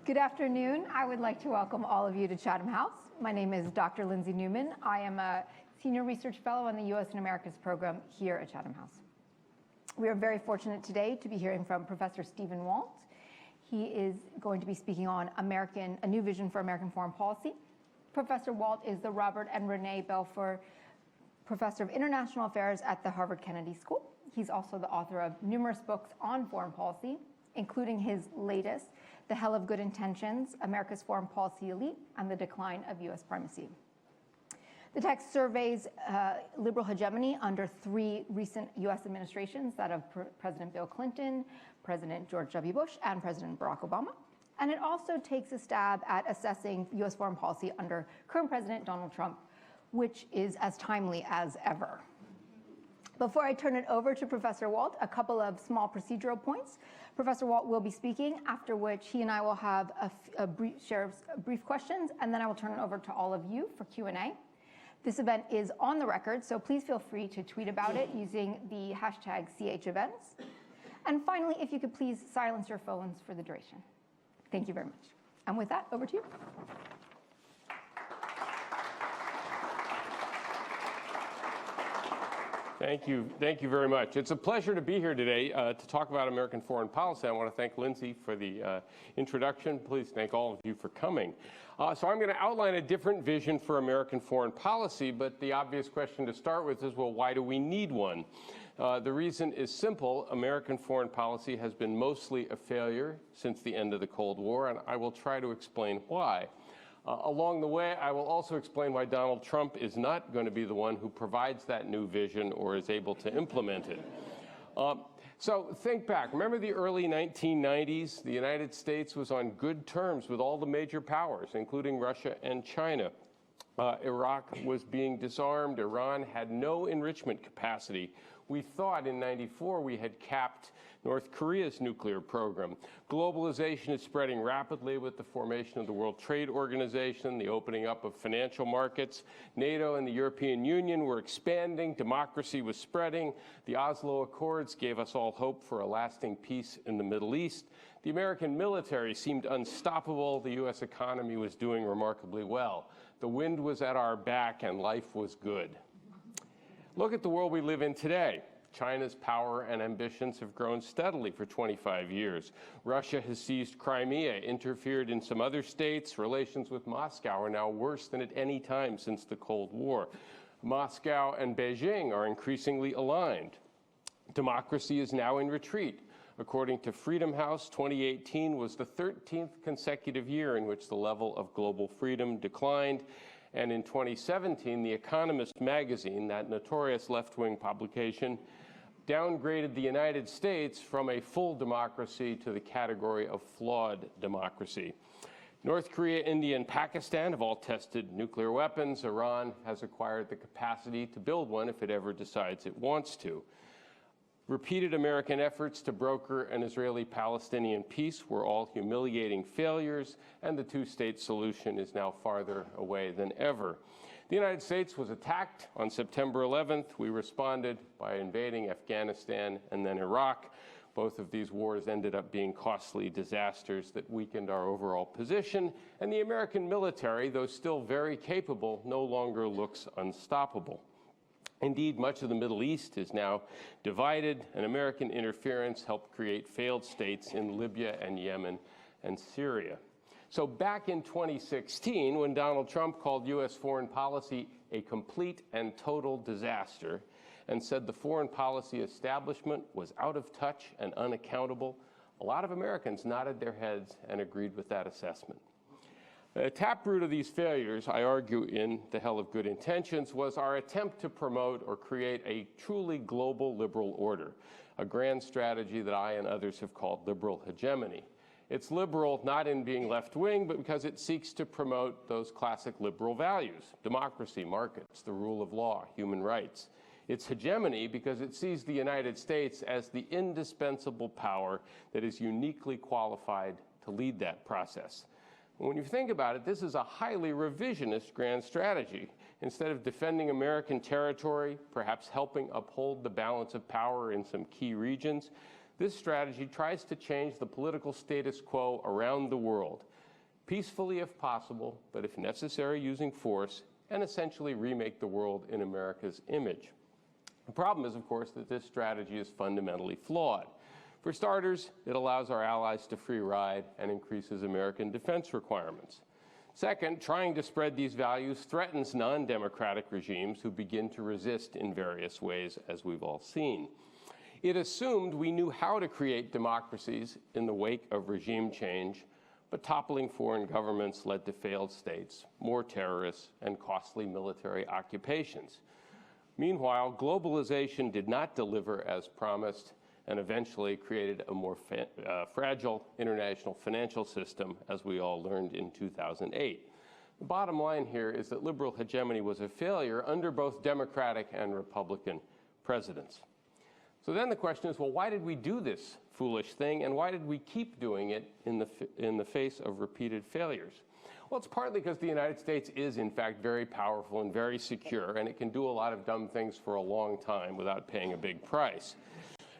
Good afternoon. I would like to welcome all of you to Chatham House. My name is Dr. Lindsay Newman. I am a Senior Research Fellow on the U.S. and Americas program here at Chatham House. We are very fortunate today to be hearing from Professor Stephen Walt. He is going to be speaking on A New Vision for American Foreign Policy. Professor Walt is the Robert and Renee Belfer Professor of International Affairs at the Harvard Kennedy School. He's also the author of numerous books on foreign policy, including his latest, The Hell of Good Intentions, America's Foreign Policy Elite, and the Decline of U.S. Primacy. The text surveys liberal hegemony under three recent U.S. administrations, that of President Bill Clinton, President George W. Bush, and President Barack Obama. And it also takes a stab at assessing U.S. foreign policy under current President Donald Trump, which is as timely as ever. Before I turn it over to Professor Walt, a couple of small procedural points. Professor Walt will be speaking, after which he and I will have brief questions, and then I will turn it over to all of you for Q&A. This event is on the record, so please feel free to tweet about it using the hashtag #CHEvents. And finally, if you could please silence your phones for the duration. Thank you very much. And with that, over to you. Thank you very much. It's a pleasure to be here today to talk about American foreign policy. I want to thank Lindsay for the introduction. Please thank all of you for coming. So I'm going to outline a different vision for American foreign policy, but the obvious question to start with is, well, why do we need one? The reason is simple. American foreign policy has been mostly a failure since the end of the Cold War, and I will try to explain why. Along the way, I will also explain why Donald Trump is not going to be the one who provides that new vision or is able to implement it. So think back. Remember the early 1990s? The United States was on good terms with all the major powers, including Russia and China. Iraq was being disarmed. Iran had no enrichment capacity. We thought in '94 we had capped North Korea's nuclear program. Globalization is spreading rapidly with the formation of the World Trade Organization, the opening up of financial markets. NATO and the European Union were expanding. Democracy was spreading. The Oslo Accords gave us all hope for a lasting peace in the Middle East. The American military seemed unstoppable. The U.S. economy was doing remarkably well. The wind was at our back and life was good. Look at the world we live in today. China's power and ambitions have grown steadily for 25 years. Russia has seized Crimea, interfered in some other states. Relations with Moscow are now worse than at any time since the Cold War. Moscow and Beijing are increasingly aligned. Democracy is now in retreat. According to Freedom House, 2018 was the 13th consecutive year in which the level of global freedom declined. And in 2017, The Economist magazine, that notorious left-wing publication, downgraded the United States from a full democracy to the category of flawed democracy. North Korea, India, and Pakistan have all tested nuclear weapons. Iran has acquired the capacity to build one if it ever decides it wants to. Repeated American efforts to broker an Israeli-Palestinian peace were all humiliating failures, and the two-state solution is now farther away than ever. The United States was attacked on September 11th. We responded by invading Afghanistan and then Iraq. Both of these wars ended up being costly disasters that weakened our overall position, and the American military, though still very capable, no longer looks unstoppable. Indeed, much of the Middle East is now divided, and American interference helped create failed states in Libya and Yemen and Syria. So back in 2016, when Donald Trump called U.S. foreign policy a complete and total disaster and said the foreign policy establishment was out of touch and unaccountable, a lot of Americans nodded their heads and agreed with that assessment. The taproot of these failures, I argue in The Hell of Good Intentions, was our attempt to promote or create a truly global liberal order, a grand strategy that I and others have called liberal hegemony. It's liberal not in being left-wing, but because it seeks to promote those classic liberal values: democracy, markets, the rule of law, human rights. It's hegemony because it sees the United States as the indispensable power that is uniquely qualified to lead that process. When you think about it, this is a highly revisionist grand strategy. Instead of defending American territory, perhaps helping uphold the balance of power in some key regions, This strategy tries to change the political status quo around the world, peacefully if possible, but if necessary using force, and essentially remake the world in America's image. The problem is, of course, that this strategy is fundamentally flawed. For starters, it allows our allies to free ride and increases American defense requirements. Second, trying to spread these values threatens non-democratic regimes who begin to resist in various ways, as we've all seen. It assumed we knew how to create democracies in the wake of regime change, but toppling foreign governments led to failed states, more terrorists, and costly military occupations. Meanwhile, globalization did not deliver as promised and eventually created a more fragile international financial system, as we all learned in 2008. The bottom line here is that liberal hegemony was a failure under both Democratic and Republican presidents. So then the question is, well, why did we do this foolish thing, and why did we keep doing it in the face of repeated failures? Well, it's partly because the United States is, in fact, very powerful and very secure, and it can do a lot of dumb things for a long time without paying a big price.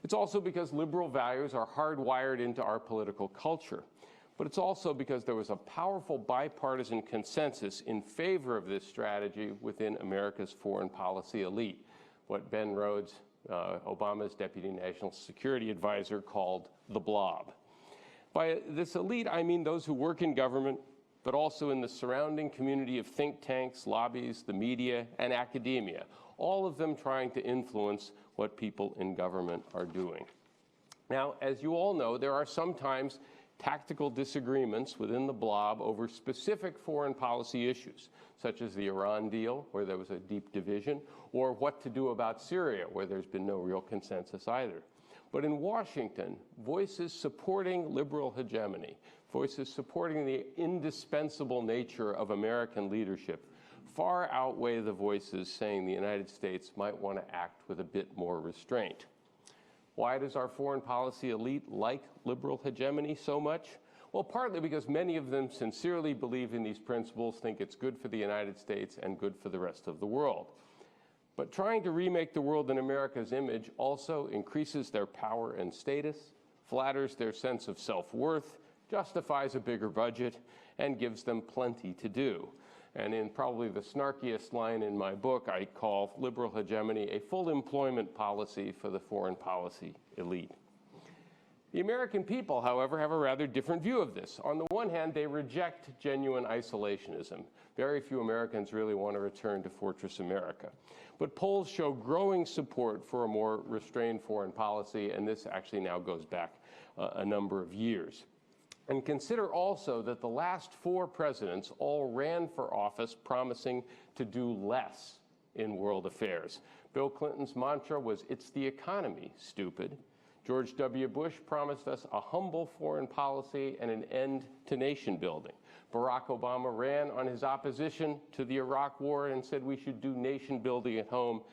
It's also because liberal values are hardwired into our political culture. But it's also because there was a powerful bipartisan consensus in favor of this strategy within America's foreign policy elite, what Ben Rhodes, Obama's Deputy National Security Advisor, called the Blob. By this elite, I mean those who work in government, but also in the surrounding community of think tanks, lobbies, the media, and academia, all of them trying to influence what people in government are doing. Now, as you all know, there are sometimes tactical disagreements within the Blob over specific foreign policy issues, such as the Iran deal, where there was a deep division, or what to do about Syria, where there's been no real consensus either. But in Washington, voices supporting liberal hegemony, voices supporting the indispensable nature of American leadership, far outweigh the voices saying the United States might want to act with a bit more restraint. Why does our foreign policy elite like liberal hegemony so much? Well, partly because many of them sincerely believe in these principles, think it's good for the United States and good for the rest of the world. But trying to remake the world in America's image also increases their power and status, flatters their sense of self-worth, justifies a bigger budget, and gives them plenty to do. And in probably the snarkiest line in my book, I call liberal hegemony a full employment policy for the foreign policy elite. The American people, however, have a rather different view of this. On the one hand, they reject genuine isolationism. Very few Americans really want to return to Fortress America. But polls show growing support for a more restrained foreign policy, and this actually now goes back a number of years. And consider also that the last 4 presidents all ran for office promising to do less in world affairs. Bill Clinton's mantra was, "It's the economy, stupid." George W. Bush promised us a humble foreign policy and an end to nation building. Barack Obama ran on his opposition to the Iraq War and said we should do nation building at home.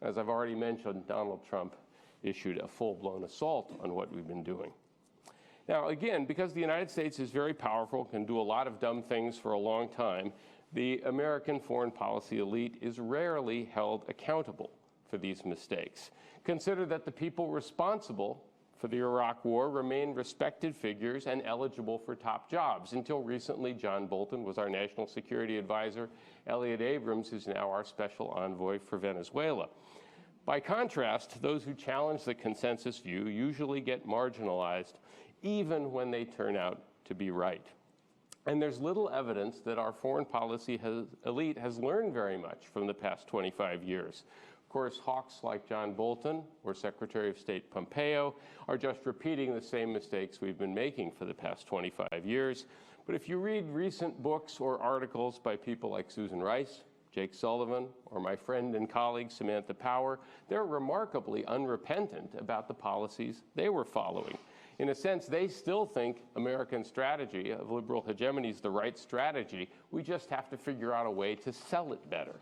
As I've already mentioned, Donald Trump issued a full-blown assault on what we've been doing. Now, again, because the United States is very powerful, can do a lot of dumb things for a long time, the American foreign policy elite is rarely held accountable for these mistakes. Consider that the people responsible for the Iraq War remain respected figures and eligible for top jobs. Until recently, John Bolton was our national security advisor. Elliott Abrams is now our special envoy for Venezuela. By contrast, those who challenge the consensus view usually get marginalized, even when they turn out to be right. And there's little evidence that our foreign policy elite has learned very much from the past 25 years. Of course, hawks like John Bolton or Secretary of State Pompeo are just repeating the same mistakes we've been making for the past 25 years. But if you read recent books or articles by people like Susan Rice, Jake Sullivan, or my friend and colleague Samantha Power, they're remarkably unrepentant about the policies they were following. In a sense, they still think American strategy of liberal hegemony is the right strategy. We just have to figure out a way to sell it better.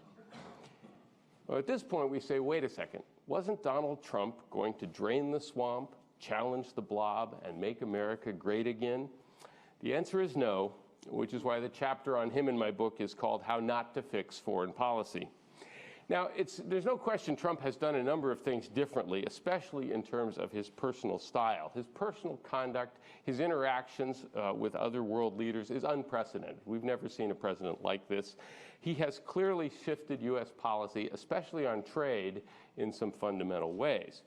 Well, at this point, we say, wait a second, wasn't Donald Trump going to drain the swamp, challenge the blob, and make America great again? The answer is no, which is why the chapter on him in my book is called How Not to Fix Foreign Policy. Now, there's no question Trump has done a number of things differently, especially in terms of his personal style. His personal conduct, his interactions with other world leaders is unprecedented. We've never seen a president like this. He has clearly shifted U.S. policy, especially on trade, in some fundamental ways.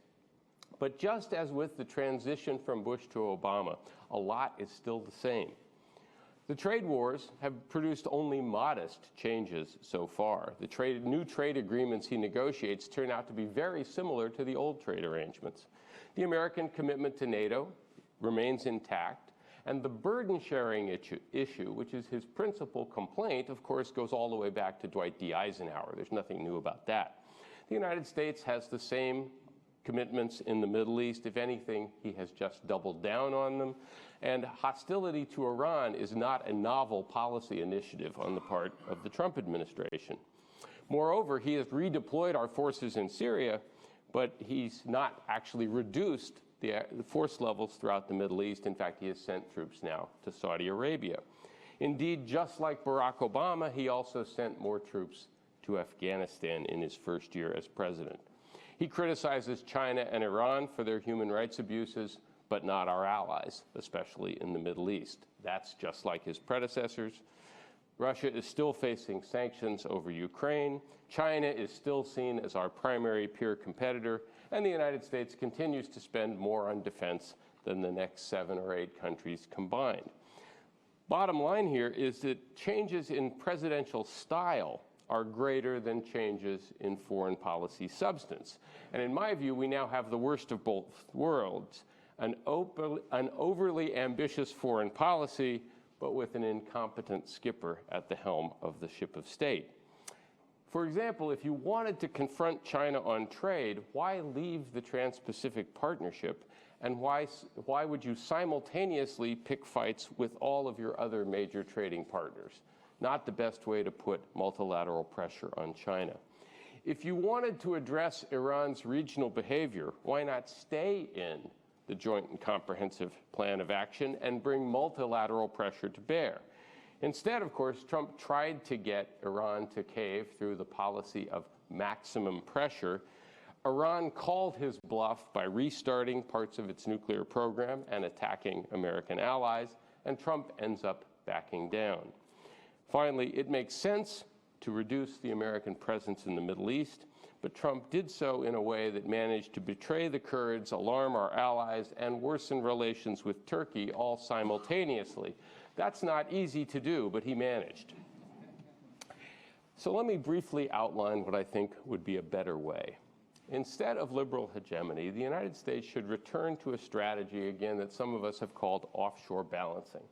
But just as with the transition from Bush to Obama, a lot is still the same. The trade wars have produced only modest changes so far. The new trade agreements he negotiates turn out to be very similar to the old trade arrangements. The American commitment to NATO remains intact, and the burden-sharing issue, which is his principal complaint, of course, goes all the way back to Dwight D. Eisenhower. There's nothing new about that. The United States has the same commitments in the Middle East. If anything, he has just doubled down on them. And hostility to Iran is not a novel policy initiative on the part of the Trump administration. Moreover, he has redeployed our forces in Syria, but he's not actually reduced the force levels throughout the Middle East. In fact, he has sent troops now to Saudi Arabia. Indeed, just like Barack Obama, he also sent more troops to Afghanistan in his first year as president. He criticizes China and Iran for their human rights abuses, but not our allies, especially in the Middle East. That's just like his predecessors. Russia is still facing sanctions over Ukraine. China is still seen as our primary peer competitor, and the United States continues to spend more on defense than the next 7 or 8 countries combined. Bottom line here is that changes in presidential style are greater than changes in foreign policy substance. And in my view, we now have the worst of both worlds, an overly ambitious foreign policy, but with an incompetent skipper at the helm of the ship of state. For example, if you wanted to confront China on trade, why leave the Trans-Pacific Partnership? And why would you simultaneously pick fights with all of your other major trading partners? Not the best way to put multilateral pressure on China. If you wanted to address Iran's regional behavior, why not stay in the Joint and Comprehensive Plan of Action and bring multilateral pressure to bear? Instead, of course, Trump tried to get Iran to cave through the policy of maximum pressure. Iran called his bluff by restarting parts of its nuclear program and attacking American allies, and Trump ends up backing down. Finally, it makes sense to reduce the American presence in the Middle East, but Trump did so in a way that managed to betray the Kurds, alarm our allies, and worsen relations with Turkey all simultaneously. That's not easy to do, but he managed. So let me briefly outline what I think would be a better way. Instead of liberal hegemony, the United States should return to a strategy, again, that some of us have called offshore balancing.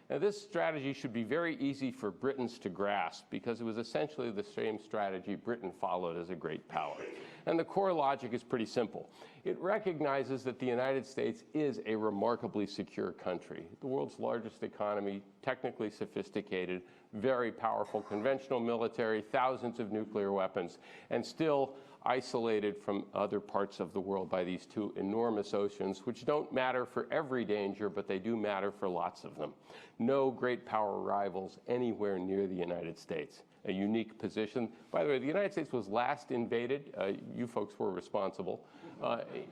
Now, this strategy should be very easy for Britons to grasp because it was essentially the same strategy Britain followed as a great power. And the core logic is pretty simple. It recognizes that the United States is a remarkably secure country, the world's largest economy, technically sophisticated, very powerful conventional military, thousands of nuclear weapons, and still isolated from other parts of the world by these 2 enormous oceans, which don't matter for every danger, but they do matter for lots of them. No great power rivals anywhere near the United States. A unique position. By the way, the United States was last invaded, you folks were responsible,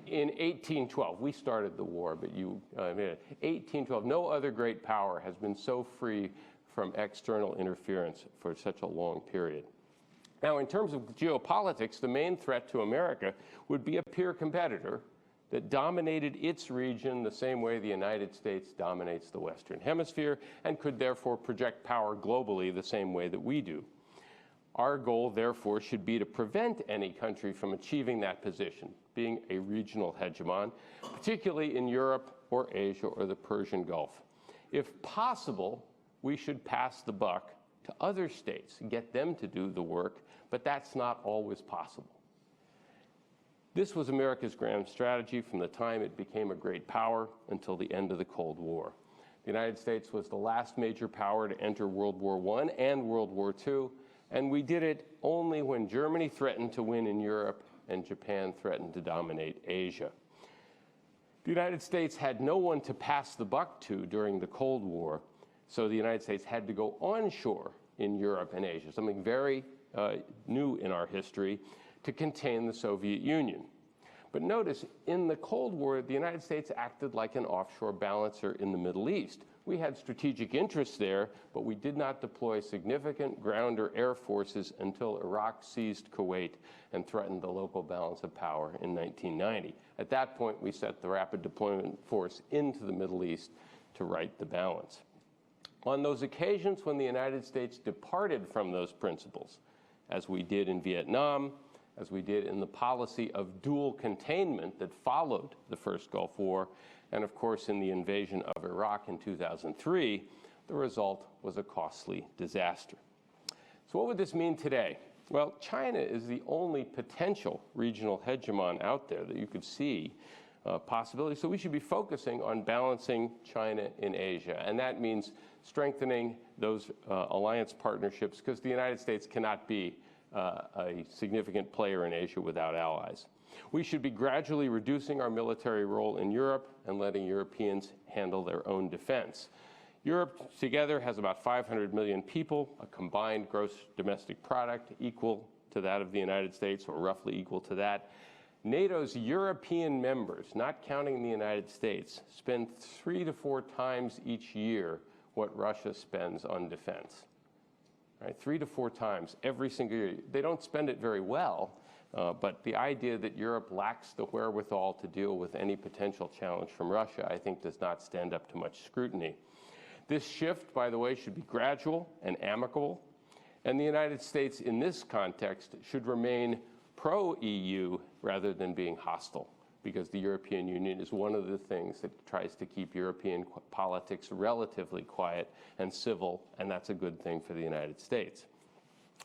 in 1812. We started the war, but 1812. No other great power has been so free from external interference for such a long period. Now, in terms of geopolitics, the main threat to America would be a peer competitor that dominated its region the same way the United States dominates the Western Hemisphere and could therefore project power globally the same way that we do. Our goal, therefore, should be to prevent any country from achieving that position, being a regional hegemon, particularly in Europe or Asia or the Persian Gulf. If possible, we should pass the buck to other states, get them to do the work, but that's not always possible. This was America's grand strategy from the time it became a great power until the end of the Cold War. The United States was the last major power to enter World War I and World War II, and we did it only when Germany threatened to win in Europe and Japan threatened to dominate Asia. The United States had no one to pass the buck to during the Cold War, so the United States had to go onshore in Europe and Asia, something very new in our history, to contain the Soviet Union. But notice, in the Cold War, the United States acted like an offshore balancer in the Middle East. We had strategic interests there, but we did not deploy significant ground or air forces until Iraq seized Kuwait and threatened the local balance of power in 1990. At that point, we set the rapid deployment force into the Middle East to right the balance. On those occasions when the United States departed from those principles, as we did in Vietnam, as we did in the policy of dual containment that followed the first Gulf War, and of course in the invasion of Iraq in 2003, the result was a costly disaster. So what would this mean today? Well, China is the only potential regional hegemon out there that you could see possibility. So we should be focusing on balancing China in Asia, and that means strengthening those alliance partnerships, because the United States cannot be a significant player in Asia without allies. We should be gradually reducing our military role in Europe and letting Europeans handle their own defense. Europe together has about 500 million people, a combined gross domestic product equal to that of the United States, or roughly equal to that. NATO's European members, not counting the United States, spend 3 to 4 times each year what Russia spends on defense. Right? 3 to 4 times every single year. They don't spend it very well, but the idea that Europe lacks the wherewithal to deal with any potential challenge from Russia, I think, does not stand up to much scrutiny. This shift, by the way, should be gradual and amicable, and the United States in this context should remain pro-EU rather than being hostile, because the European Union is one of the things that tries to keep European politics relatively quiet and civil, and that's a good thing for the United States.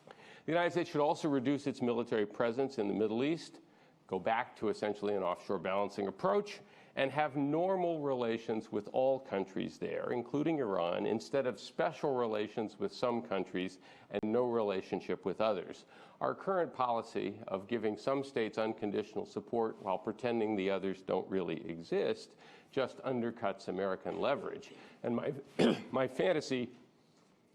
The United States should also reduce its military presence in the Middle East, go back to essentially an offshore balancing approach, and have normal relations with all countries there, including Iran, instead of special relations with some countries and no relationship with others. Our current policy of giving some states unconditional support while pretending the others don't really exist just undercuts American leverage. And my fantasy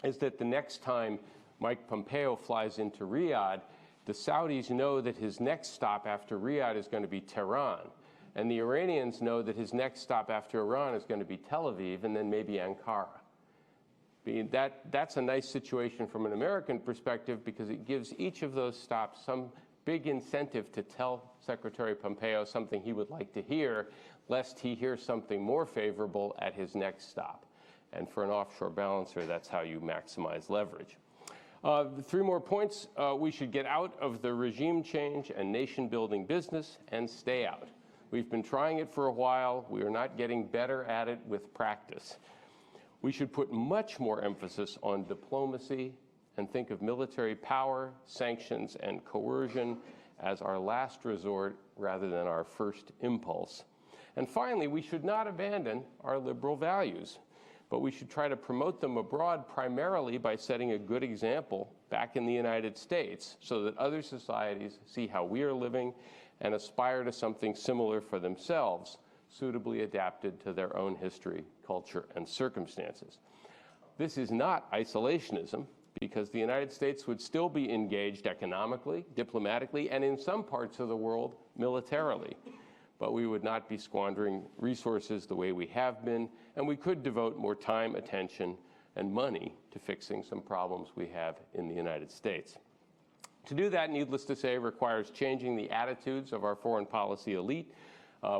is that the next time Mike Pompeo flies into Riyadh, the Saudis know that his next stop after Riyadh is going to be Tehran. And the Iranians know that his next stop after Iran is going to be Tel Aviv and then maybe Ankara. That's a nice situation from an American perspective, because it gives each of those stops some big incentive to tell Secretary Pompeo something he would like to hear, lest he hears something more favorable at his next stop. And for an offshore balancer, that's how you maximize leverage. 3 more points. We should get out of the regime change and nation-building business and stay out. We've been trying it for a while. We are not getting better at it with practice. We should put much more emphasis on diplomacy and think of military power, sanctions, and coercion as our last resort rather than our first impulse. And finally, we should not abandon our liberal values, but we should try to promote them abroad primarily by setting a good example back in the United States so that other societies see how we are living and aspire to something similar for themselves, suitably adapted to their own history, culture, and circumstances. This is not isolationism, because the United States would still be engaged economically, diplomatically, and in some parts of the world, militarily. But we would not be squandering resources the way we have been, and we could devote more time, attention, and money to fixing some problems we have in the United States. To do that, needless to say, requires changing the attitudes of our foreign policy elite.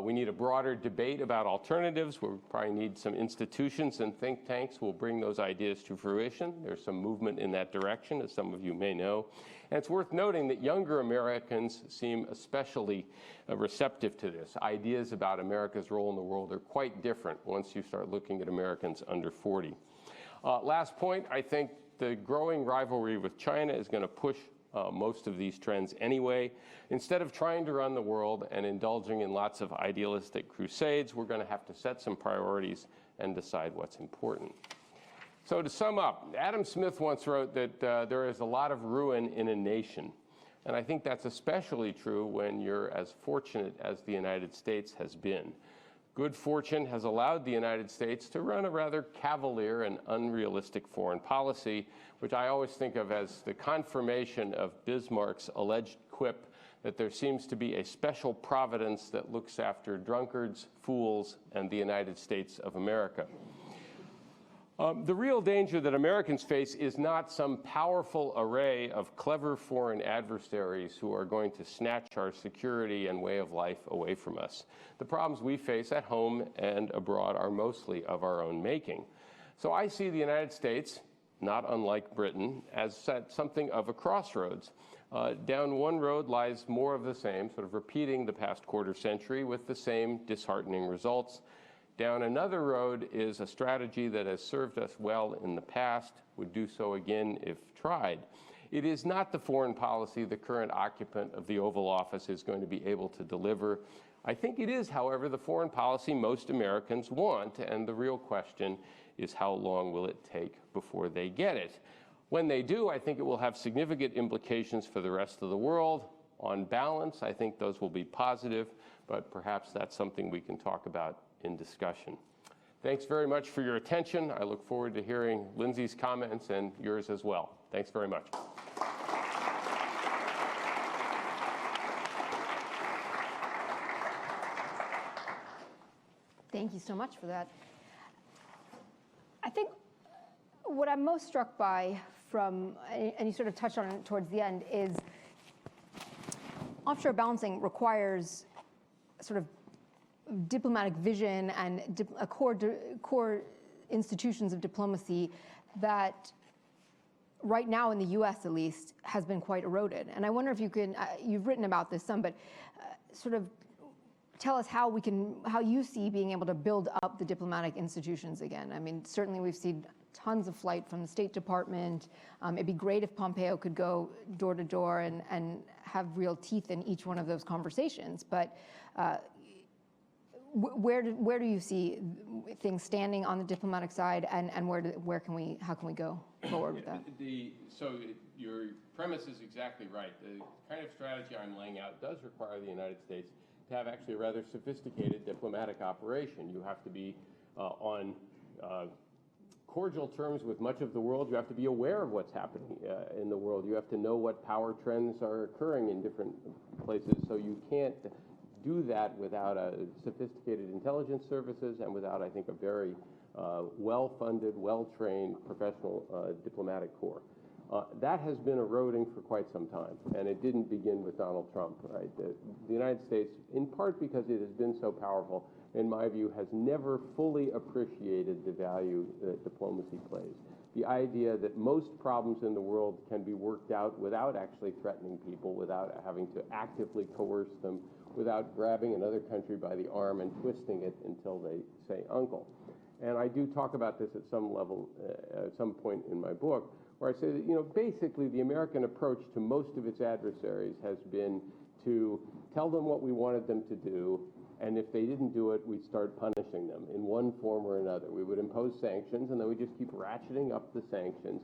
We need a broader debate about alternatives. We'll probably need some institutions and think tanks will bring those ideas to fruition. There's some movement in that direction, as some of you may know. And it's worth noting that younger Americans seem especially receptive to this. Ideas about America's role in the world are quite different once you start looking at Americans under 40. Last point, I think the growing rivalry with China is going to push most of these trends anyway. Instead of trying to run the world and indulging in lots of idealistic crusades, we're going to have to set some priorities and decide what's important. So to sum up, Adam Smith once wrote that there is a lot of ruin in a nation. And I think that's especially true when you're as fortunate as the United States has been. good fortune has allowed the United States to run a rather cavalier and unrealistic foreign policy, which I always think of as the confirmation of Bismarck's alleged quip that there seems to be a special providence that looks after drunkards, fools, and the United States of America. The real danger that Americans face is not some powerful array of clever foreign adversaries who are going to snatch our security and way of life away from us. The problems we face at home and abroad are mostly of our own making. So I see the United States, not unlike Britain, as at something of a crossroads. Down one road lies more of the same, sort of repeating the past quarter century with the same disheartening results. Down another road is a strategy that has served us well in the past, would do so again if tried. It is not the foreign policy the current occupant of the Oval Office is going to be able to deliver. I think it is, however, the foreign policy most Americans want, and the real question is how long will it take before they get it? When they do, I think it will have significant implications for the rest of the world. On balance, I think those will be positive, but perhaps that's something we can talk about in discussion. Thanks very much for your attention. I look forward to hearing Lindsay's comments and yours as well. Thanks very much. Thank you so much for that. I think what I'm most struck by from, and you sort of touched on it towards the end, is offshore balancing requires sort of diplomatic vision and a core institutions of diplomacy that right now in the US at least has been quite eroded. And I wonder if you can, you've written about this some, but sort of tell us how you see being able to build up the diplomatic institutions again. I mean, certainly we've seen tons of flight from the State Department. It'd be great if Pompeo could go door to door and have real teeth in each one of those conversations. But where do you see things standing on the diplomatic side, and how can we go forward with that? So your premise is exactly right. The kind of strategy I'm laying out does require the United States to have actually a rather sophisticated diplomatic operation. You have to be on cordial terms with much of the world. You have to be aware of what's happening in the world. You have to know what power trends are occurring in different places. So you can't do that without a sophisticated intelligence services and without, I think, a very well-funded, well-trained professional diplomatic corps. That has been eroding for quite some time, and it didn't begin with Donald Trump, right? The United States, in part because it has been so powerful, in my view, has never fully appreciated the value that diplomacy plays. The idea that most problems in the world can be worked out without actually threatening people, without having to actively coerce them, without grabbing another country by the arm and twisting it until they say uncle. And I do talk about this at some level, at some point in my book, where I say that, basically the American approach to most of its adversaries has been to tell them what we wanted them to do, and if they didn't do it, we'd start punishing them in one form or another. We would impose sanctions, and then we just keep ratcheting up the sanctions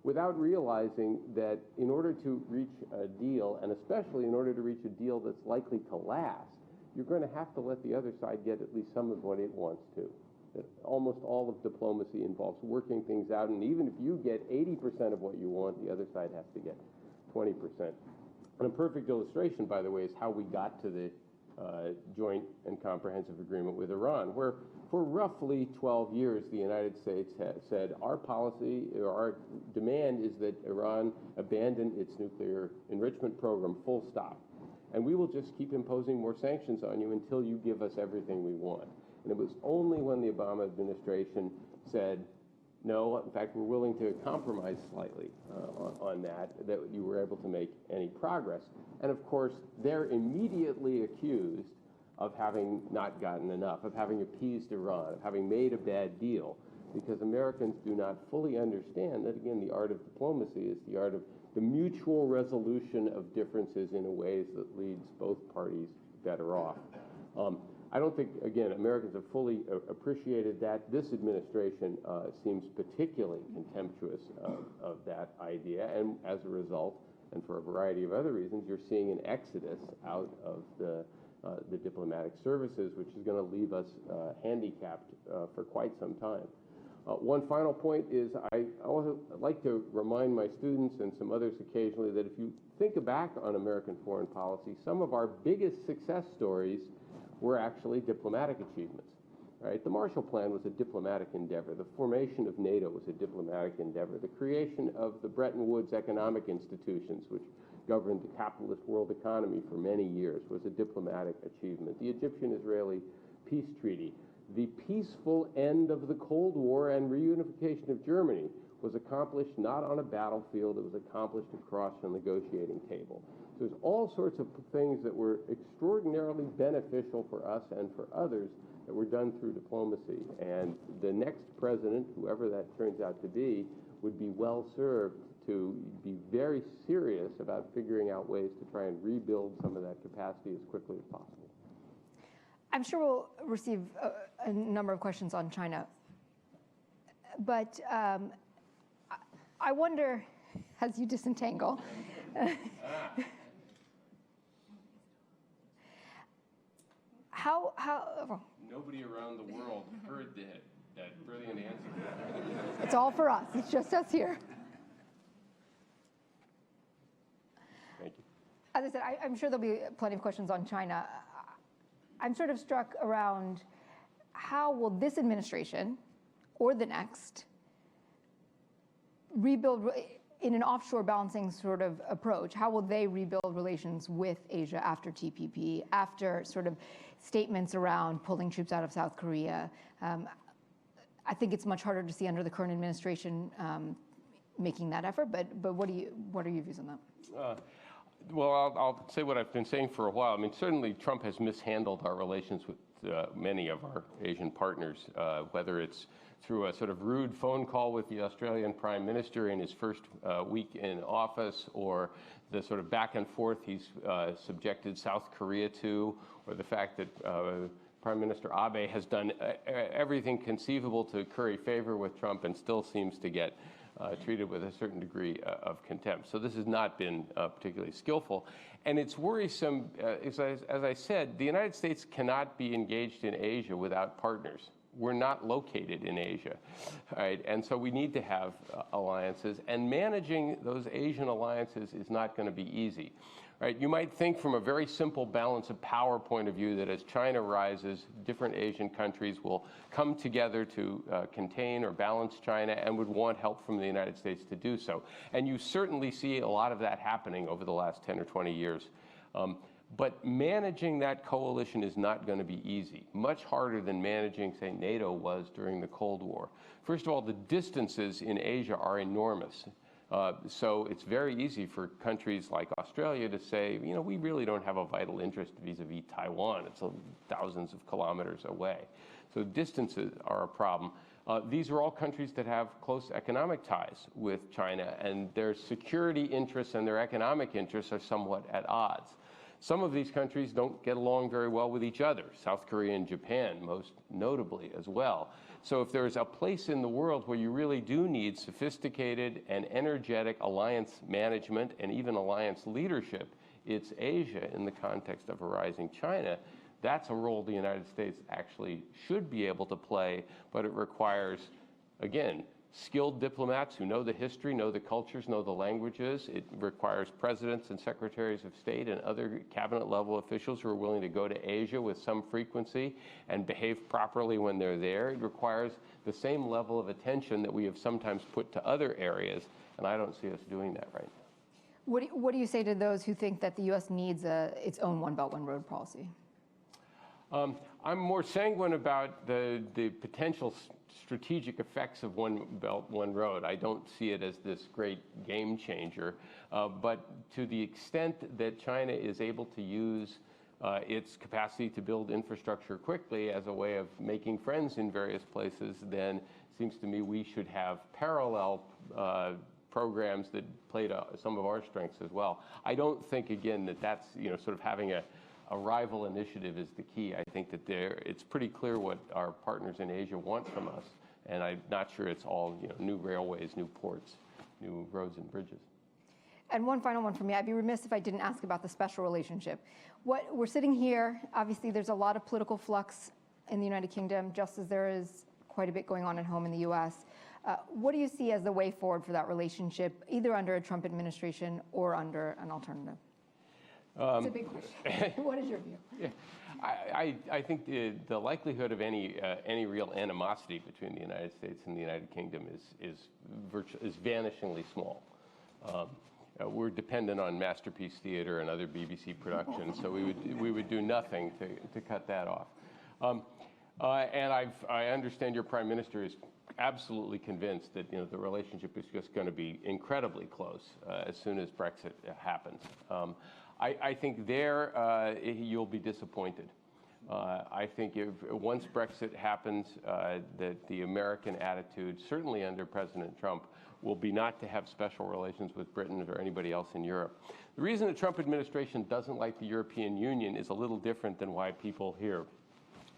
without realizing that in order to reach a deal, and especially in order to reach a deal that's likely to last, you're going to have to let the other side get at least some of what it wants to. That almost all of diplomacy involves working things out, and even if you get 80% of what you want, the other side has to get 20%. And a perfect illustration, by the way, is how we got to the joint and comprehensive agreement with Iran, where for roughly 12 years, the United States has said our policy, or our demand is that Iran abandon its nuclear enrichment program, full stop. And we will just keep imposing more sanctions on you until you give us everything we want. And it was only when the Obama administration said, no, in fact, we're willing to compromise slightly on that you were able to make any progress. And of course, they're immediately accused of having not gotten enough, of having appeased Iran, of having made a bad deal, because Americans do not fully understand that, again, the art of diplomacy is the art of the mutual resolution of differences in a ways that leads both parties better off. I don't think, again, Americans have fully appreciated that. This administration seems particularly contemptuous of that idea, and as a result, and for a variety of other reasons, you're seeing an exodus out of the the diplomatic services, which is going to leave us handicapped for quite some time. One final point is I also like to remind my students and some others occasionally that if you think back on American foreign policy, some of our biggest success stories were actually diplomatic achievements. Right? The Marshall Plan was a diplomatic endeavor. The formation of NATO was a diplomatic endeavor. The creation of the Bretton Woods economic institutions, which governed the capitalist world economy for many years, was a diplomatic achievement. The Egyptian-Israeli peace treaty, the peaceful end of the Cold War and reunification of Germany was accomplished not on a battlefield, it was accomplished across a negotiating table. So there's all sorts of things that were extraordinarily beneficial for us and for others that were done through diplomacy. And the next president, whoever that turns out to be, would be well served to be very serious about figuring out ways to try and rebuild some of that capacity as quickly as possible. I'm sure we'll receive a number of questions on China. But I wonder, as you disentangle, how Nobody around the world heard that brilliant answer. It's all for us. It's just us here. Thank you. As I said, I'm sure there'll be plenty of questions on China. I'm sort of struck around how will this administration or the next rebuild in an offshore balancing sort of approach? How will they rebuild relations with Asia after TPP, after sort of statements around pulling troops out of South Korea? I think it's much harder to see under the current administration making that effort, but what are your views on that? Well, I'll say what I've been saying for a while. I mean, certainly Trump has mishandled our relations with many of our Asian partners, whether it's through a sort of rude phone call with the Australian Prime Minister in his first week in office, or the sort of back and forth he's subjected South Korea to, or the fact that Prime Minister Abe has done everything conceivable to curry favor with Trump and still seems to get treated with a certain degree of contempt. So this has not been particularly skillful. And it's worrisome, as I said, the United States cannot be engaged in Asia without partners. We're not located in Asia, right? And so we need to have alliances, and managing those Asian alliances is not going to be easy, right? You might think from a very simple balance of power point of view that as China rises, different Asian countries will come together to contain or balance China and would want help from the United States to do so. And you certainly see a lot of that happening over the last 10 or 20 years. But managing that coalition is not going to be easy, much harder than managing, say, NATO was during the Cold War. First of all, the distances in Asia are enormous. So it's very easy for countries like Australia to say, you know, we really don't have a vital interest vis-a-vis Taiwan. It's thousands of kilometers away. So distances are a problem. These are all countries that have close economic ties with China, and their security interests and their economic interests are somewhat at odds. Some of these countries don't get along very well with each other, South Korea and Japan most notably as well. So if there's a place in the world where you really do need sophisticated and energetic alliance management and even alliance leadership, it's Asia in the context of a rising China. That's a role the United States actually should be able to play, but it requires, again, skilled diplomats who know the history, know the cultures, know the languages. It requires presidents and secretaries of state and other cabinet level officials who are willing to go to Asia with some frequency and behave properly when they're there. It requires the same level of attention that we have sometimes put to other areas, and I don't see us doing that right now. What do you say to those who think that the U.S. needs its own One Belt, One Road policy? I'm more sanguine about the potential strategic effects of One Belt, One Road. I don't see it as this great game changer, but to the extent that China is able to use its capacity to build infrastructure quickly as a way of making friends in various places, then it seems to me we should have parallel programs that play to some of our strengths as well. I don't think, again, that that's, you know, sort of having a rival initiative is the key. I think that it's pretty clear what our partners in Asia want from us, and I'm not sure it's all, you know, new railways, new ports, new roads and bridges. And one final one for me. I'd be remiss if I didn't ask about the special relationship. We're sitting here, obviously there's a lot of political flux in the United Kingdom, just as there is quite a bit going on at home in the US. What do you see as the way forward for that relationship, either under a Trump administration or under an alternative? It's a big question. What is your view? Yeah. I think the likelihood of any real animosity between the United States and the United Kingdom is vanishingly small. We're dependent on Masterpiece Theatre and other BBC productions, so we would do nothing to cut that off. And I understand your Prime Minister is absolutely convinced that the relationship is just going to be incredibly close as soon as Brexit happens. I think there you'll be disappointed. I think once Brexit happens, that the American attitude, certainly under President Trump, will be not to have special relations with Britain or anybody else in Europe. The reason the Trump administration doesn't like the European Union is a little different than why people here,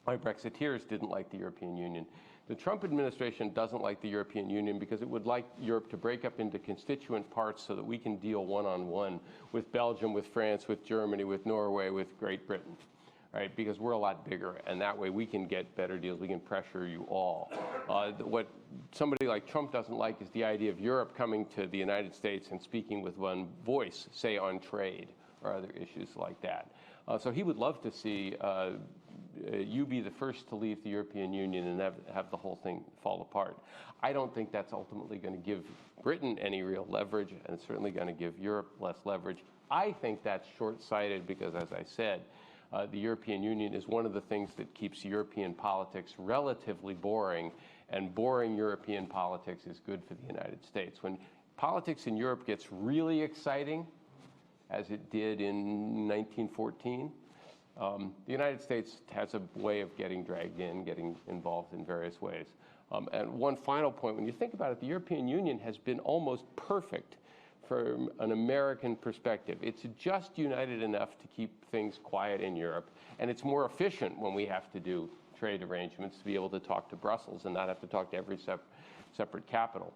why Brexiteers didn't like the European Union. The Trump administration doesn't like the European Union because it would like Europe to break up into constituent parts so that we can deal one-on-one with Belgium, with France, with Germany, with Norway, with Great Britain, right? Because we're a lot bigger, and that way we can get better deals. We can pressure you all. What somebody like Trump doesn't like is the idea of Europe coming to the United States and speaking with one voice, say on trade or other issues like that. So he would love to see you be the first to leave the European Union and have the whole thing fall apart. I don't think that's ultimately going to give Britain any real leverage, and it's certainly going to give Europe less leverage. I think that's short-sighted because, as I said, the European Union is one of the things that keeps European politics relatively boring, and boring European politics is good for the United States. When politics in Europe gets really exciting, as it did in 1914, the United States has a way of getting dragged in, getting involved in various ways. And one final point, when you think about it, the European Union has been almost perfect from an American perspective. It's just united enough to keep things quiet in Europe, and it's more efficient when we have to do trade arrangements to be able to talk to Brussels and not have to talk to every separate capital.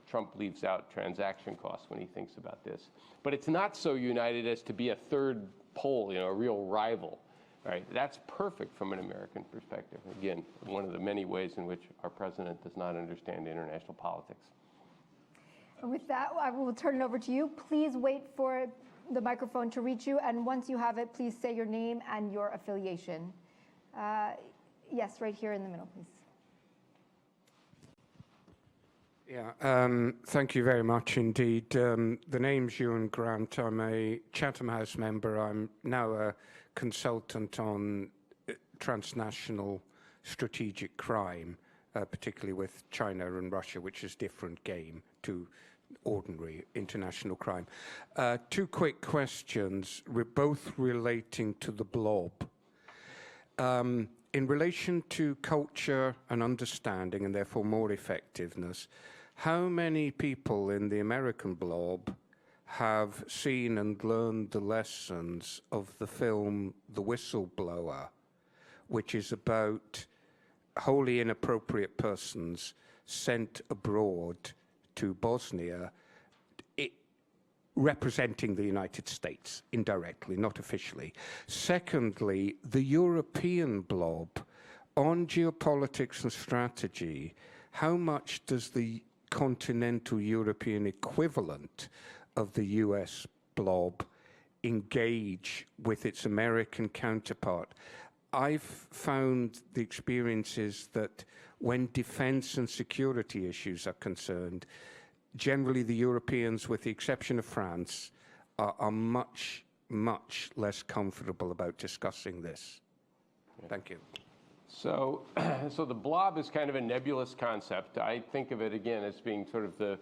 Trump leaves out transaction costs when he thinks about this. But it's not so united as to be a third pole, a real rival, right? That's perfect from an American perspective. Again, one of the many ways in which our president does not understand international politics. And with that, I will turn it over to you. Please wait for the microphone to reach you, and once you have it, please say your name and your affiliation. Yes, right here in the middle, please. Yeah, thank you very much indeed. The name's Ewan Grant. I'm a Chatham House member. I'm now a consultant on transnational strategic crime, particularly with China and Russia, which is a different game to ordinary international crime. Two quick questions, both relating to the Blob. In relation to culture and understanding, and therefore more effectiveness, how many people in the American Blob have seen and learned the lessons of the film The Whistleblower, which is about wholly inappropriate persons sent abroad to Bosnia, representing the United States indirectly, not officially? Secondly, the European Blob, on geopolitics and strategy, how much does the continental European equivalent of the US Blob engage with its American counterpart? I've found the experiences that when defense and security issues are concerned, generally the Europeans, with the exception of France, are much, much less comfortable about discussing this. Thank you. So the Blob is kind of a nebulous concept. I think of it, again, as being sort of the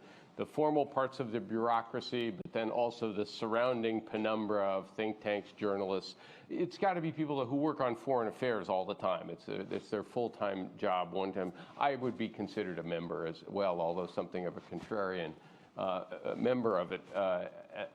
formal parts of the bureaucracy, but then also the surrounding penumbra of think tanks, journalists. It's got to be people who work on foreign affairs all the time. It's their full-time job. One time, I would be considered a member as well, although something of a contrarian member of it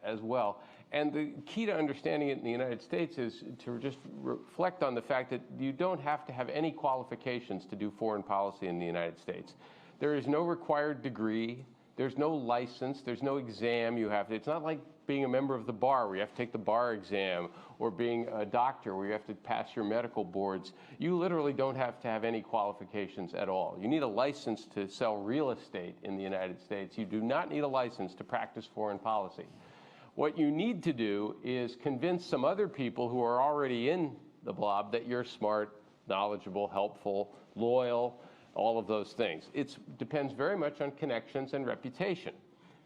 as well. And the key to understanding it in the United States is to just reflect on the fact that you don't have to have any qualifications to do foreign policy in the United States. There is no required degree. there's no license, there's no exam you have to. It's not like being a member of the bar where you have to take the bar exam, or being a doctor where you have to pass your medical boards. You literally don't have to have any qualifications at all. You need a license to sell real estate in the United States. You do not need a license to practice foreign policy. What you need to do is convince some other people who are already in the Blob that you're smart, knowledgeable, helpful, loyal, all of those things. It depends very much on connections and reputation,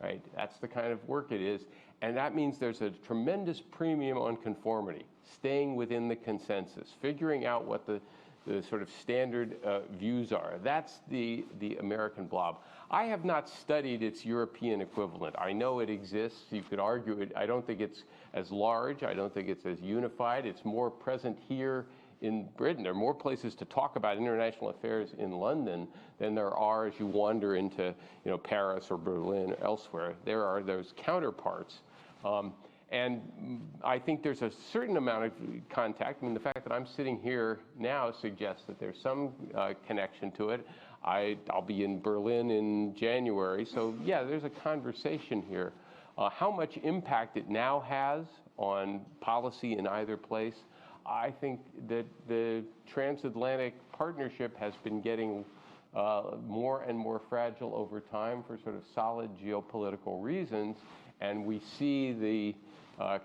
right? That's the kind of work it is. And that means there's a tremendous premium on conformity, staying within the consensus, figuring out what the sort of standard views are. That's the American Blob. I have not studied its European equivalent. I know it exists. You could argue it. I don't think it's as large. I don't think it's as unified. It's more present here in Britain. There are more places to talk about international affairs in London than there are as you wander into, Paris or Berlin or elsewhere. There are those counterparts. And I think there's a certain amount of contact. I mean, the fact that I'm sitting here now suggests that there's some connection to it. I'll be in Berlin in January. So, yeah, there's a conversation here. How much impact it now has on policy in either place, I think that the transatlantic partnership has been getting more and more fragile over time for sort of solid geopolitical reasons. And we see the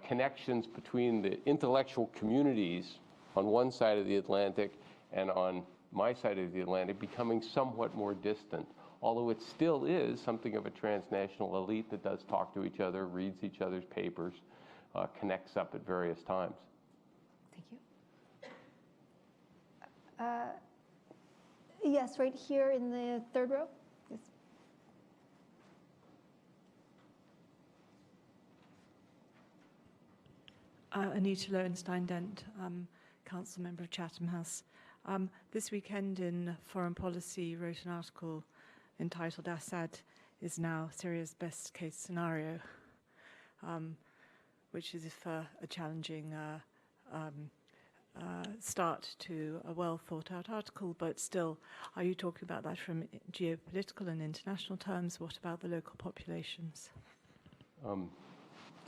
connections between the intellectual communities on one side of the Atlantic and on my side of the Atlantic becoming somewhat more distant, although it still is something of a transnational elite that does talk to each other, reads each other's papers, connects up at various times. Thank you. Yes, right here in the third row. Yes. Anita Lowen, Stine Dent, council member of Chatham House. This weekend in Foreign Policy wrote an article entitled "Assad is now Syria's best case scenario," which is a challenging start to a well thought out article, but still, are you talking about that from geopolitical and international terms? What about the local populations?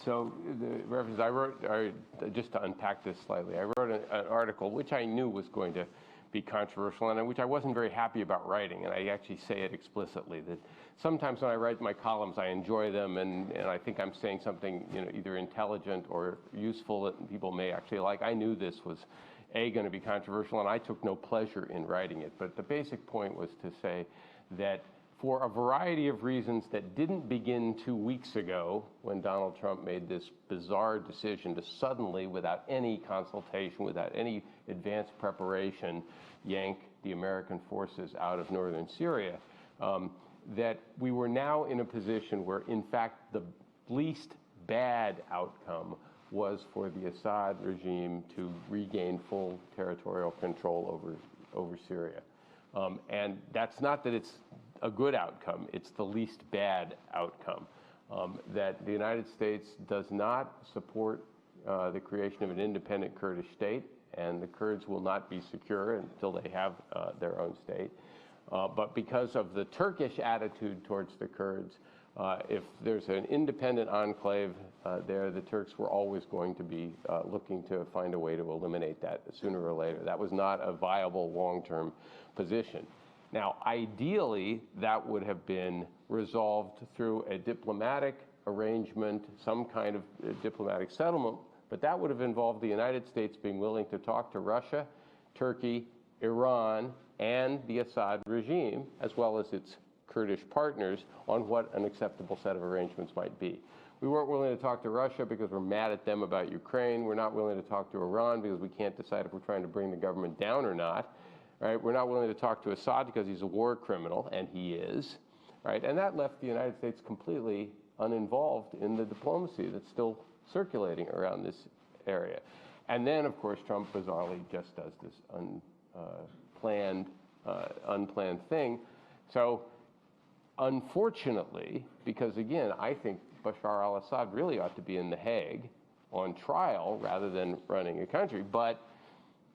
So the reference I wrote, just to unpack this slightly, I wrote an article which I knew was going to be controversial and which I wasn't very happy about writing, and I actually say it explicitly, that sometimes when I write my columns I enjoy them and I think I'm saying something either intelligent or useful that people may actually like. I knew this was going to be controversial, and I took no pleasure in writing it, but the basic point was to say that for a variety of reasons that didn't begin 2 weeks ago when Donald Trump made this bizarre decision to suddenly, without any consultation, without any advanced preparation, yank the American forces out of northern Syria, that we were now in a position where, in fact, the least bad outcome was for the Assad regime to regain full territorial control over Syria. And that's not that it's a good outcome, it's the least bad outcome. That the United States does not support the creation of an independent Kurdish state, and the Kurds will not be secure until they have their own state. But because of the Turkish attitude towards the Kurds, if there's an independent enclave there, the Turks were always going to be looking to find a way to eliminate that sooner or later. That was not a viable long-term position. Now, ideally, that would have been resolved through a diplomatic arrangement, some kind of diplomatic settlement, but that would have involved the United States being willing to talk to Russia, Turkey, Iran, and the Assad regime, as well as its Kurdish partners, on what an acceptable set of arrangements might be. We weren't willing to talk to Russia because we're mad at them about Ukraine. We're not willing to talk to Iran because we can't decide if we're trying to bring the government down or not. Right? We're not willing to talk to Assad because he's a war criminal, and he is. Right? And that left the United States completely uninvolved in the diplomacy that's still circulating around this area. And then, of course, Trump bizarrely just does this unplanned thing. So, unfortunately, because again, I think Bashar al-Assad really ought to be in The Hague on trial rather than running a country, but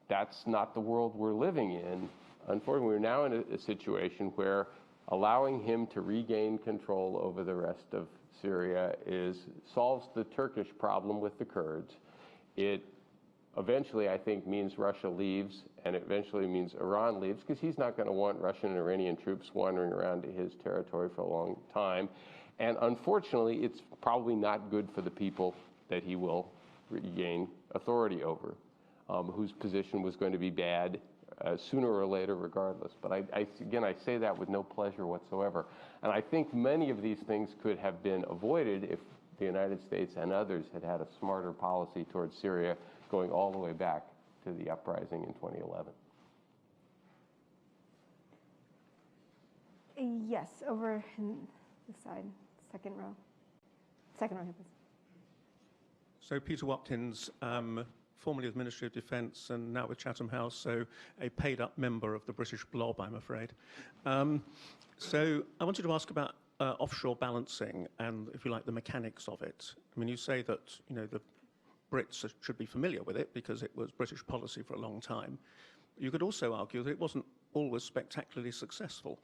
that's not the world we're living in. Unfortunately, we're now in a situation where allowing him to regain control over the rest of Syria solves the Turkish problem with the Kurds. It eventually, I think, means Russia leaves, and it eventually means Iran leaves, because he's not going to want Russian and Iranian troops wandering around his territory for a long time. And unfortunately, it's probably not good for the people that he will regain authority over, whose position was going to be bad sooner or later regardless. But again, I say that with no pleasure whatsoever. And I think many of these things could have been avoided if the United States and others had had a smarter policy towards Syria going all the way back to the uprising in 2011. Yes, over in the side, second row. Second row here, please. So Peter Watkins, formerly of the Ministry of Defence and now with Chatham House, so a paid-up member of the British Blob, I'm afraid. So I wanted to ask about offshore balancing and, if you like, the mechanics of it. I mean, you say that, you know, the Brits should be familiar with it because it was British policy for a long time. You could also argue that it wasn't always spectacularly successful.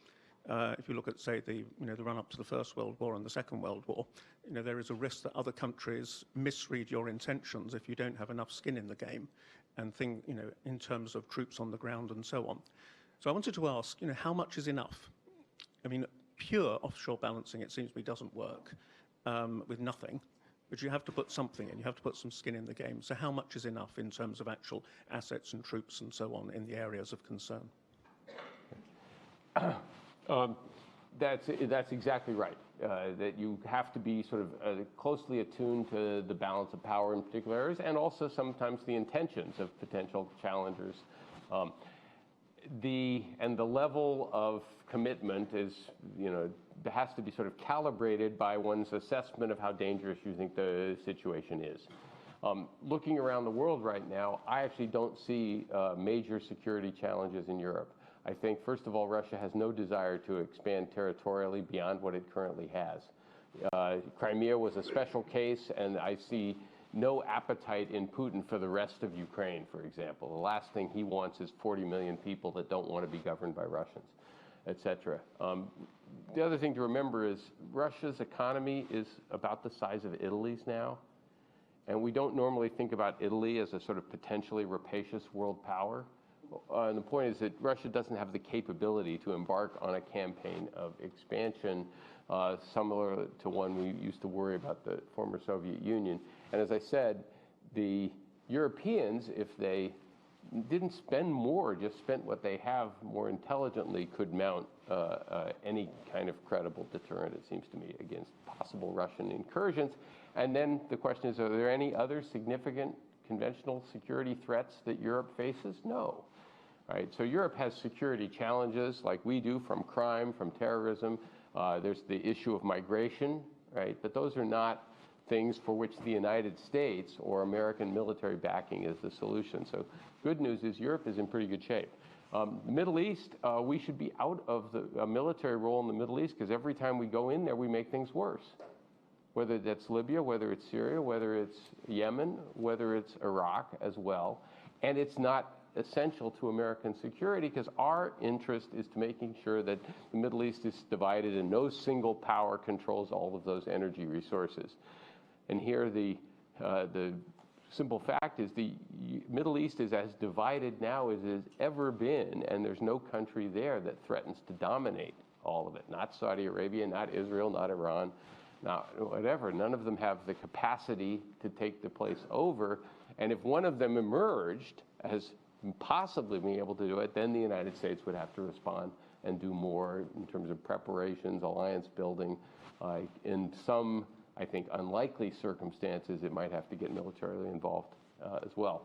If you look at, say, the run-up to the First World War and the Second World War, you know, there is a risk that other countries misread your intentions if you don't have enough skin in the game, and think, you know, in terms of troops on the ground and so on. So I wanted to ask, you know, how much is enough? I mean, pure offshore balancing, it seems to me, doesn't work with nothing. But you have to put something in. You have to put some skin in the game. So how much is enough in terms of actual assets and troops and so on in the areas of concern? That's exactly right. That you have to be sort of closely attuned to the balance of power in particular areas, and also sometimes the intentions of potential challengers. The level of commitment is, you know, has to be sort of calibrated by one's assessment of how dangerous you think the situation is. Looking around the world right now, I actually don't see major security challenges in Europe. I think, first of all, Russia has no desire to expand territorially beyond what it currently has. Crimea was a special case, and I see no appetite in Putin for the rest of Ukraine, for example. The last thing he wants is 40 million people that don't want to be governed by Russians, et cetera. The other thing to remember is Russia's economy is about the size of Italy's now, and we don't normally think about Italy as a sort of potentially rapacious world power. And the point is that Russia doesn't have the capability to embark on a campaign of expansion similar to one we used to worry about the former Soviet Union. And as I said, the Europeans, if they didn't spend more, just spent what they have more intelligently, could mount any kind of credible deterrent, it seems to me, against possible Russian incursions. And then the question is, are there any other significant conventional security threats that Europe faces? No. Right? So Europe has security challenges like we do, from crime, from terrorism. There's the issue of migration, right? But those are not things for which the United States or American military backing is the solution. So good news is Europe is in pretty good shape. Middle East, we should be out of the military role in the Middle East, because every time we go in there, we make things worse. Whether that's Libya, whether it's Syria, whether it's Yemen, whether it's Iraq as well. And it's not essential to American security, because our interest is to making sure that the Middle East is divided and no single power controls all of those energy resources. And here the simple fact is the Middle East is as divided now as it has ever been, and there's no country there that threatens to dominate all of it. Not Saudi Arabia, not Israel, not Iran, not whatever. None of them have the capacity to take the place over. And if one of them emerged as possibly being able to do it, then the United States would have to respond and do more in terms of preparations, alliance building. In some, I think, unlikely circumstances, it might have to get militarily involved as well.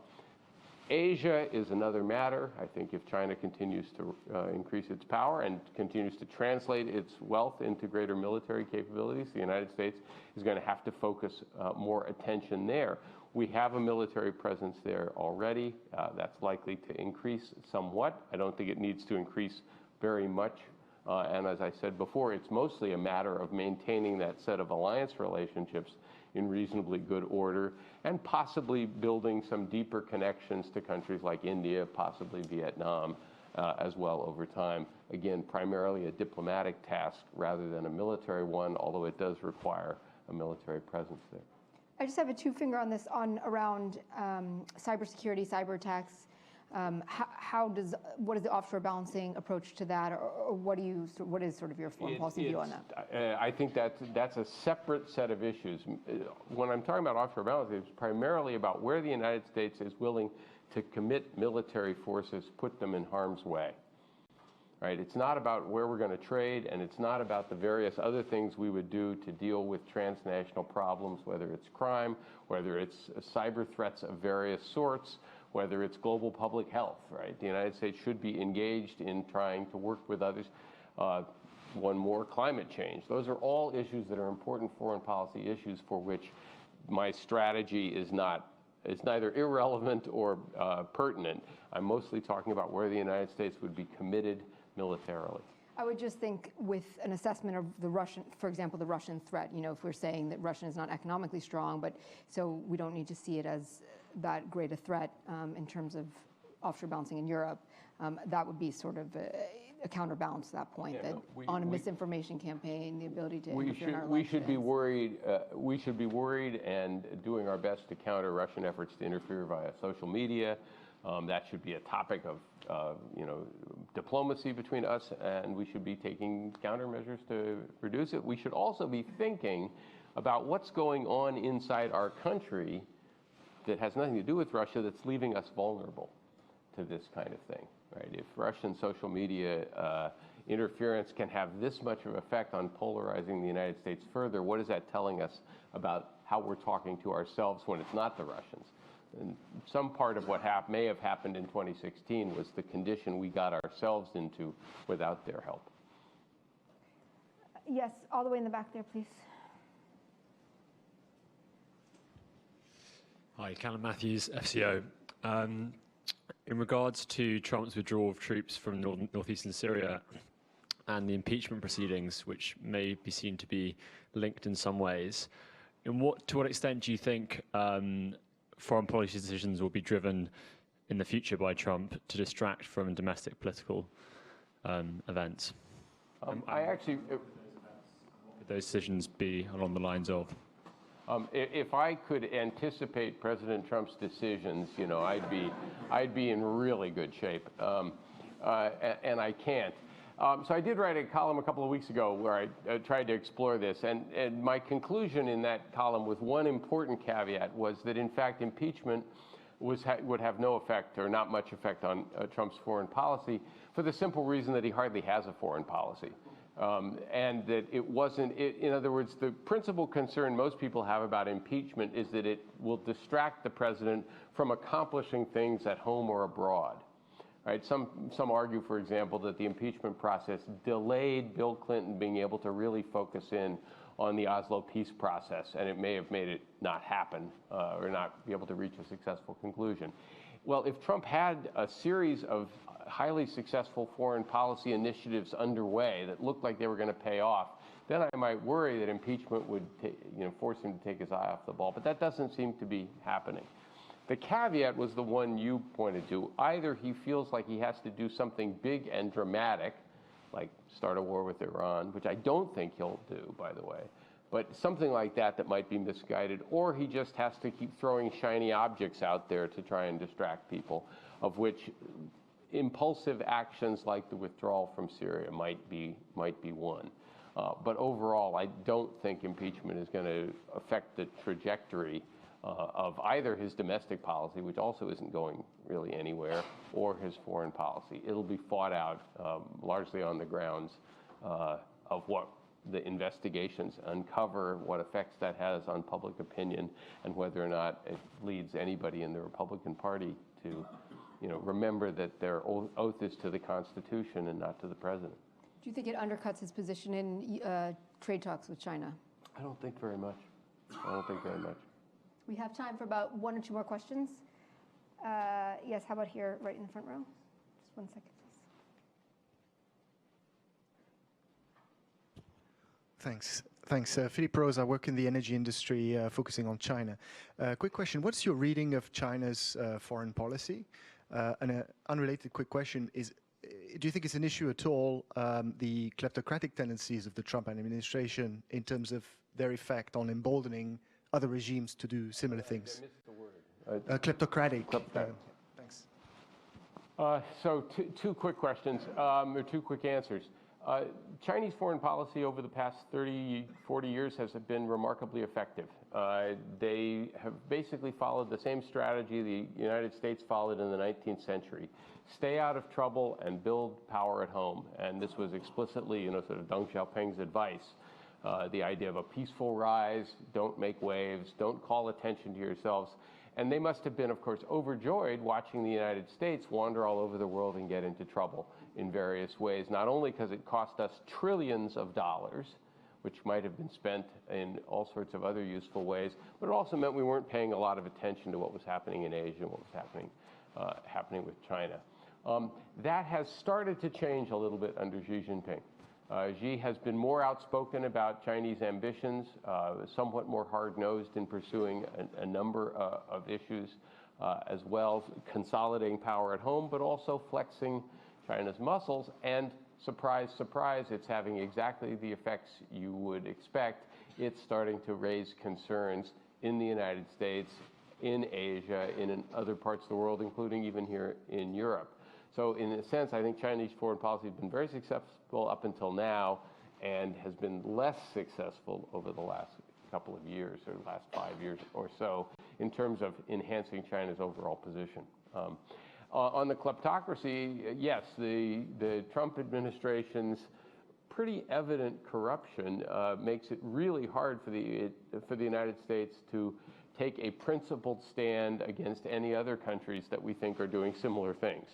Asia is another matter. I think if China continues to increase its power and continues to translate its wealth into greater military capabilities, the United States is going to have to focus more attention there. We have a military presence there already. That's likely to increase somewhat. I don't think it needs to increase very much. And as I said before, it's mostly a matter of maintaining that set of alliance relationships in reasonably good order, and possibly building some deeper connections to countries like India, possibly Vietnam, as well over time. Again, primarily a diplomatic task rather than a military one, although it does require a military presence there. I just have a two-finger on this around cybersecurity, cyber attacks. What is the offshore balancing approach to that, or what is sort of your foreign policy view on that? I think that's a separate set of issues. When I'm talking about offshore balancing, it's primarily about where the United States is willing to commit military forces, put them in harm's way. Right? It's not about where we're going to trade, and it's not about the various other things we would do to deal with transnational problems, whether it's crime, whether it's cyber threats of various sorts, whether it's global public health, right? The United States should be engaged in trying to work with others. One more, climate change. Those are all issues that are important foreign policy issues for which my strategy is neither irrelevant or pertinent. I'm mostly talking about where the United States would be committed militarily. I would just think with an assessment of the Russian, for example, the Russian threat, if we're saying that Russia is not economically strong, but so we don't need to see it as that great a threat in terms of offshore balancing in Europe, that would be sort of a counterbalance to that point, on a misinformation campaign, the ability to interfere in our elections. We should be worried and doing our best to counter Russian efforts to interfere via social media. That should be a topic of diplomacy between us, and we should be taking countermeasures to reduce it. We should also be thinking about what's going on inside our country that has nothing to do with Russia, that's leaving us vulnerable to this kind of thing, right? If Russian social media interference can have this much of an effect on polarizing the United States further, what is that telling us about how we're talking to ourselves when it's not the Russians? And some part of what may have happened in 2016 was the condition we got ourselves into without their help. Yes, all the way in the back there, please. Hi, Callum Matthews, FCO. In regards to Trump's withdrawal of troops from northeastern Syria and the impeachment proceedings, which may be seen to be linked in some ways, to what extent do you think foreign policy decisions will be driven in the future by Trump to distract from domestic political events? Would those decisions be along the lines of? If I could anticipate President Trump's decisions, I'd be in really good shape, and I can't. So I did write a column a couple of weeks ago where I tried to explore this, and my conclusion in that column with one important caveat was that in fact impeachment would have no effect or not much effect on Trump's foreign policy for the simple reason that he hardly has a foreign policy. And that it wasn't, in other words, the principal concern most people have about impeachment is that it will distract the president from accomplishing things at home or abroad. Right? Some argue, for example, that the impeachment process delayed Bill Clinton being able to really focus in on the Oslo peace process, and it may have made it not happen or not be able to reach a successful conclusion. Well, if Trump had a series of highly successful foreign policy initiatives underway that looked like they were going to pay off, then I might worry that impeachment would force him to take his eye off the ball. But that doesn't seem to be happening. The caveat was the one you pointed to. Either he feels like he has to do something big and dramatic, like start a war with Iran, which I don't think he'll do, by the way, but something like that might be misguided, or he just has to keep throwing shiny objects out there to try and distract people, of which impulsive actions like the withdrawal from Syria might be one. But overall, I don't think impeachment is going to affect the trajectory of either his domestic policy, which also isn't going really anywhere, or his foreign policy. It'll be fought out largely on the grounds of what the investigations uncover, what effects that has on public opinion, and whether or not it leads anybody in the Republican Party to remember that their oath is to the Constitution and not to the president. Do you think it undercuts his position in trade talks with China? I don't think very much. We have time for about one or two more questions. Yes, how about here, right in the front row? Just 1 second, please. Thanks. Philip Rose, I work in the energy industry, focusing on China. Quick question, what's your reading of China's foreign policy? And an unrelated quick question is do you think it's an issue at all, the kleptocratic tendencies of the Trump administration in terms of their effect on emboldening other regimes to do similar things? I missed the word. Kleptocratic. Kleptocratic. Thanks. So two quick questions, or two quick answers. Chinese foreign policy over the past 30, 40 years has been remarkably effective. They have basically followed the same strategy the United States followed in the 19th century. Stay out of trouble and build power at home. And this was explicitly, sort of Deng Xiaoping's advice. The idea of a peaceful rise, don't make waves, don't call attention to yourselves. And they must have been, of course, overjoyed watching the United States wander all over the world and get into trouble in various ways, not only because it cost us trillions of dollars, which might have been spent in all sorts of other useful ways, but it also meant we weren't paying a lot of attention to what was happening in Asia and what was happening with China. That has started to change a little bit under Xi Jinping. Xi has been more outspoken about Chinese ambitions, somewhat more hard-nosed in pursuing a number of issues, as well as consolidating power at home, but also flexing China's muscles. And surprise, surprise, it's having exactly the effects you would expect. It's starting to raise concerns in the United States, in Asia, in other parts of the world, including even here in Europe. So in a sense, I think Chinese foreign policy has been very successful up until now and has been less successful over the last couple of years, or last 5 years or so, in terms of enhancing China's overall position. On the kleptocracy, yes, the Trump administration's pretty evident corruption makes it really hard for the United States to take a principled stand against any other countries that we think are doing similar things.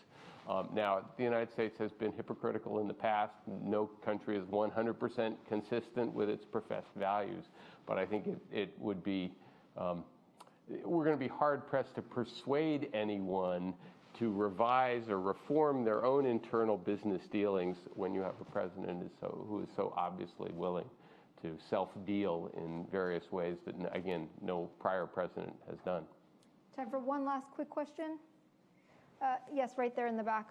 Now, the United States has been hypocritical in the past. No country is 100% consistent with its professed values, but I think it would be, we're going to be hard-pressed to persuade anyone to revise or reform their own internal business dealings when you have a president who is so obviously willing to self-deal in various ways that, again, no prior president has done. Time for one last quick question. Yes, right there in the back.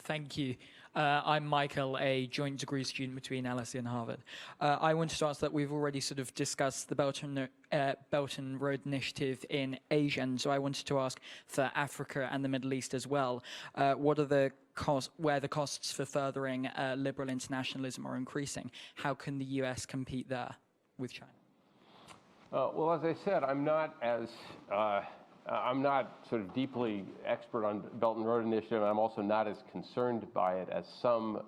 Thank you. I'm Michael, a joint degree student between LSE and Harvard. I wanted to ask that we've already sort of discussed the Belt and Road Initiative in Asia, and so I wanted to ask for Africa and the Middle East as well. What are the where the costs for furthering liberal internationalism are increasing? How can the US compete there with China? Well, as I said, I'm not sort of deeply expert on Belt and Road Initiative, and I'm also not as concerned by it as some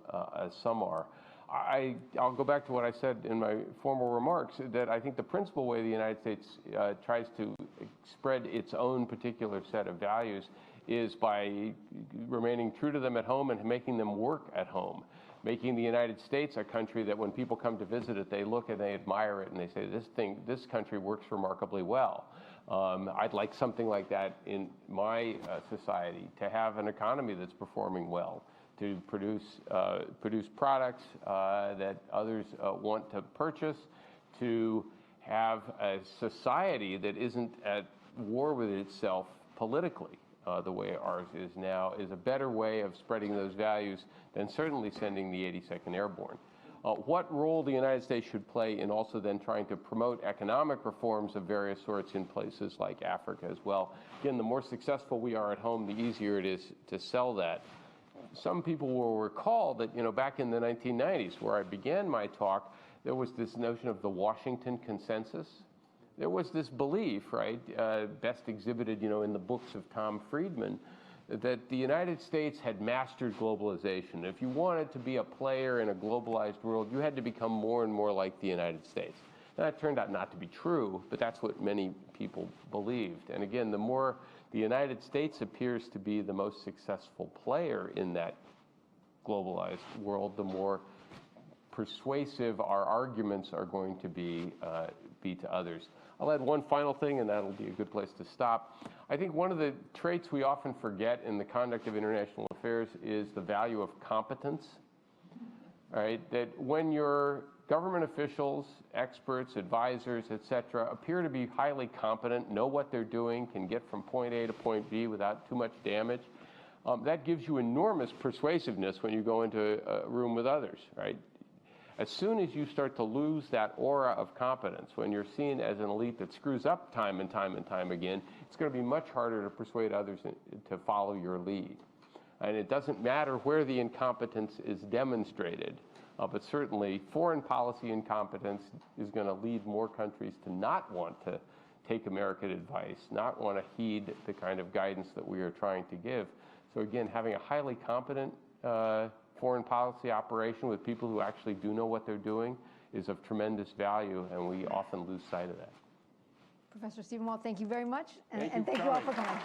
are. I'll go back to what I said in my formal remarks, that I think the principal way the United States tries to spread its own particular set of values is by remaining true to them at home and making them work at home. Making the United States a country that when people come to visit it, they look and they admire it and they say, this country works remarkably well. I'd like something like that in my society, to have an economy that's performing well, to produce products that others want to purchase, to have a society that isn't at war with itself politically. The way ours is now, is a better way of spreading those values than certainly sending the 82nd Airborne. What role the United States should play in also then trying to promote economic reforms of various sorts in places like Africa as well. Again, the more successful we are at home, the easier it is to sell that. Some people will recall that, back in the 1990s, where I began my talk, there was this notion of the Washington Consensus. There was this belief, right, best exhibited, in the books of Tom Friedman, that the United States had mastered globalization. If you wanted to be a player in a globalized world, you had to become more and more like the United States. Now, that turned out not to be true, but that's what many people believed. And again, the more the United States appears to be the most successful player in that globalized world, the more persuasive our arguments are going to be to others. I'll add one final thing, and that'll be a good place to stop. I think one of the traits we often forget in the conduct of international affairs is the value of competence. right, that when your government officials, experts, advisors, et cetera, appear to be highly competent, know what they're doing, can get from point A to point B without too much damage, that gives you enormous persuasiveness when you go into a room with others, right? As soon as you start to lose that aura of competence, when you're seen as an elite that screws up time and time and time again, it's going to be much harder to persuade others to follow your lead. And it doesn't matter where the incompetence is demonstrated, but certainly foreign policy incompetence is going to lead more countries to not want to take American advice, not want to heed the kind of guidance that we are trying to give. So again, having a highly competent foreign policy operation with people who actually do know what they're doing is of tremendous value, and we often lose sight of that. Professor Stephen Walt, thank you very much, and Thank you thank you all for coming.